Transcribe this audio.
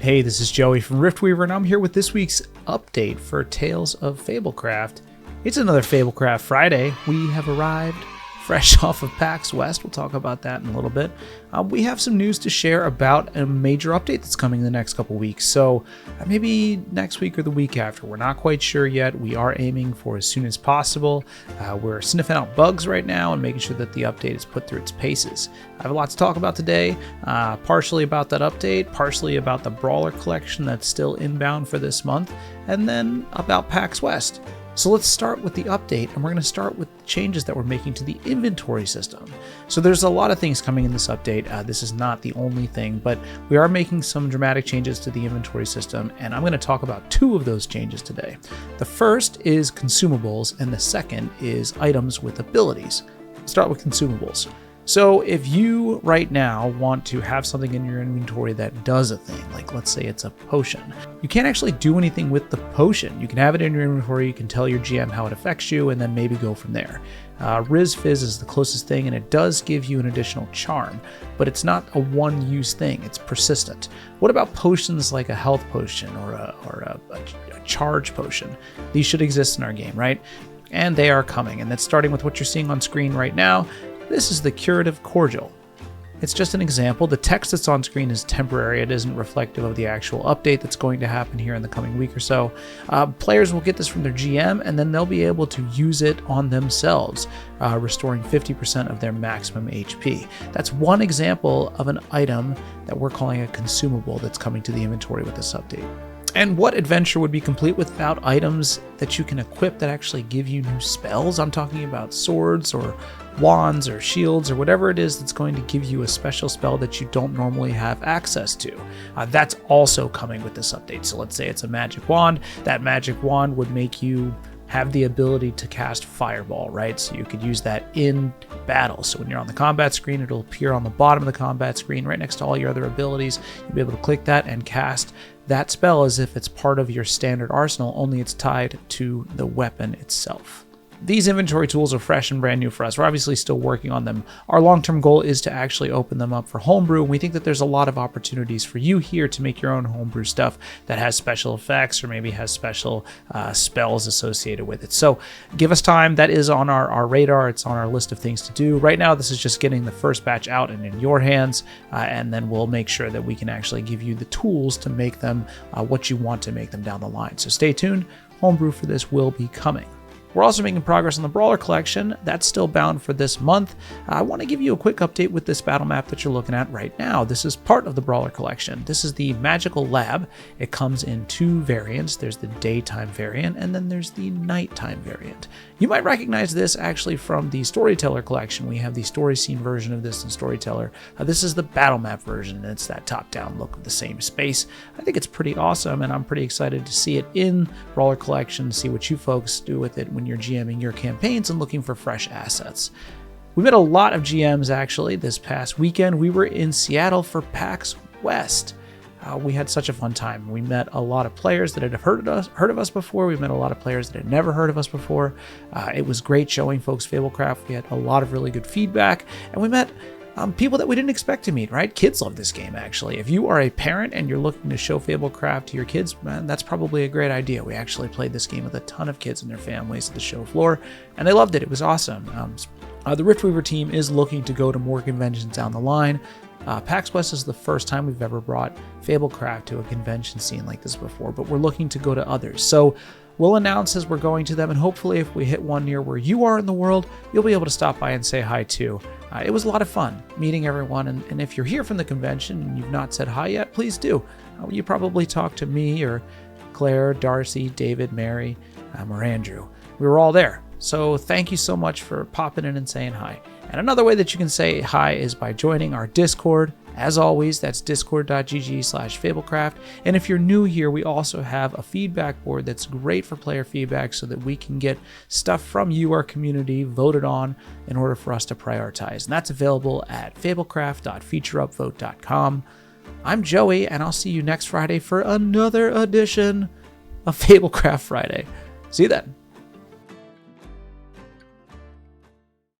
Hey, this is Joey from Riftweaver, and I'm here with this week's update for Tales of Fablecraft. It's another Fablecraft Friday. We have arrived fresh off of PAX West. We'll talk about that in a little bit. We have some news to share about a major update that's coming in the next couple weeks. So maybe next week or the week after. We're not quite sure yet. We are aiming for as soon as possible. We're sniffing out bugs right now and making sure that the update is put through its paces. I have a lot to talk about today, partially about that update, partially about the Brawler Collection that's still inbound for this month, and then about PAX West. So let's start with the update, and we're going to start with the changes that we're making to the inventory system. So there's a lot of things coming in this update. This is not the only thing, but we are making some dramatic changes to the inventory system, and I'm going to talk about two of those changes today. The first is consumables, and the second is items with abilities. Let's start with consumables. So if you right now want to have something in your inventory that does a thing, like let's say it's a potion, you can't actually do anything with the potion. You can have it in your inventory, you can tell your GM how it affects you, and then maybe go from there. Riz Fizz is the closest thing, and it does give you an additional charm, but it's not a one-use thing, it's persistent. What about potions like a health potion or a charge potion? These should exist in our game, right? And they are coming, and that's starting with what you're seeing on screen right now. This is the Curative Cordial. It's just an example. The text that's on screen is temporary. It isn't reflective of the actual update that's going to happen here in the coming week or so. Players will get this from their GM, and then they'll be able to use it on themselves, restoring 50% of their maximum HP. That's one example of an item that we're calling a consumable that's coming to the inventory with this update. And what adventure would be complete without items that you can equip that actually give you new spells? I'm talking about swords or wands or shields or whatever it is that's going to give you a special spell that you don't normally have access to. That's also coming with this update. So let's say it's a magic wand. That magic wand would make you have the ability to cast Fireball, right? So you could use that in battle. So when you're on the combat screen, it'll appear on the bottom of the combat screen right next to all your other abilities. You'll be able to click that and cast that spell as if it's part of your standard arsenal, only it's tied to the weapon itself. These inventory tools are fresh and brand new for us. We're obviously still working on them. Our long-term goal is to actually open them up for homebrew, and we think that there's a lot of opportunities for you here to make your own homebrew stuff that has special effects or maybe has special spells associated with it. So give us time. That is on our radar. It's on our list of things to do. Right now, this is just getting the first batch out and in your hands, and then we'll make sure that we can actually give you the tools to make them what you want to make them down the line. So stay tuned. Homebrew for this will be coming. We're also making progress on the Brawler Collection. That's still bound for this month. I want to give you a quick update with this battle map that you're looking at right now. This is part of the Brawler Collection. This is the Magical Lab. It comes in two variants. There's the daytime variant, and then there's the nighttime variant. You might recognize this actually from the Storyteller Collection. We have the story scene version of this in Storyteller. This is the battle map version, and it's that top-down look of the same space. I think it's pretty awesome, and I'm pretty excited to see it in Brawler Collection, see what you folks do with it when you're GMing your campaigns and looking for fresh assets. We met a lot of GMs actually this past weekend. We were in Seattle for PAX West. We had such a fun time. We met a lot of players that had heard of us before. We met a lot of players that had never heard of us before. It was great showing folks Fablecraft. We had a lot of really good feedback, and we met people that we didn't expect to meet, right? Kids love this game, actually. If you are a parent and you're looking to show Fablecraft to your kids, man, that's probably a great idea. We actually played this game with a ton of kids and their families at the show floor, and they loved it. It was awesome. The Riftweaver team is looking to go to more conventions down the line. PAX West is the first time we've ever brought Fablecraft to a convention scene like this before, but we're looking to go to others. So we'll announce as we're going to them, and hopefully if we hit one near where you are in the world, you'll be able to stop by and say hi too. It was a lot of fun meeting everyone, and if you're here from the convention and you've not said hi yet, please do. You probably talked to me or Claire, Darcy, David, Mary, or Andrew. We were all there. So thank you so much for popping in and saying hi. And another way that you can say hi is by joining our Discord. As always, that's discord.gg/Fablecraft. And if you're new here, we also have a feedback board that's great for player feedback so that we can get stuff from you, our community, voted on in order for us to prioritize. And that's available at fablecraft.featureupvote.com. I'm Joey, and I'll see you next Friday for another edition of Fablecraft Friday. See you then.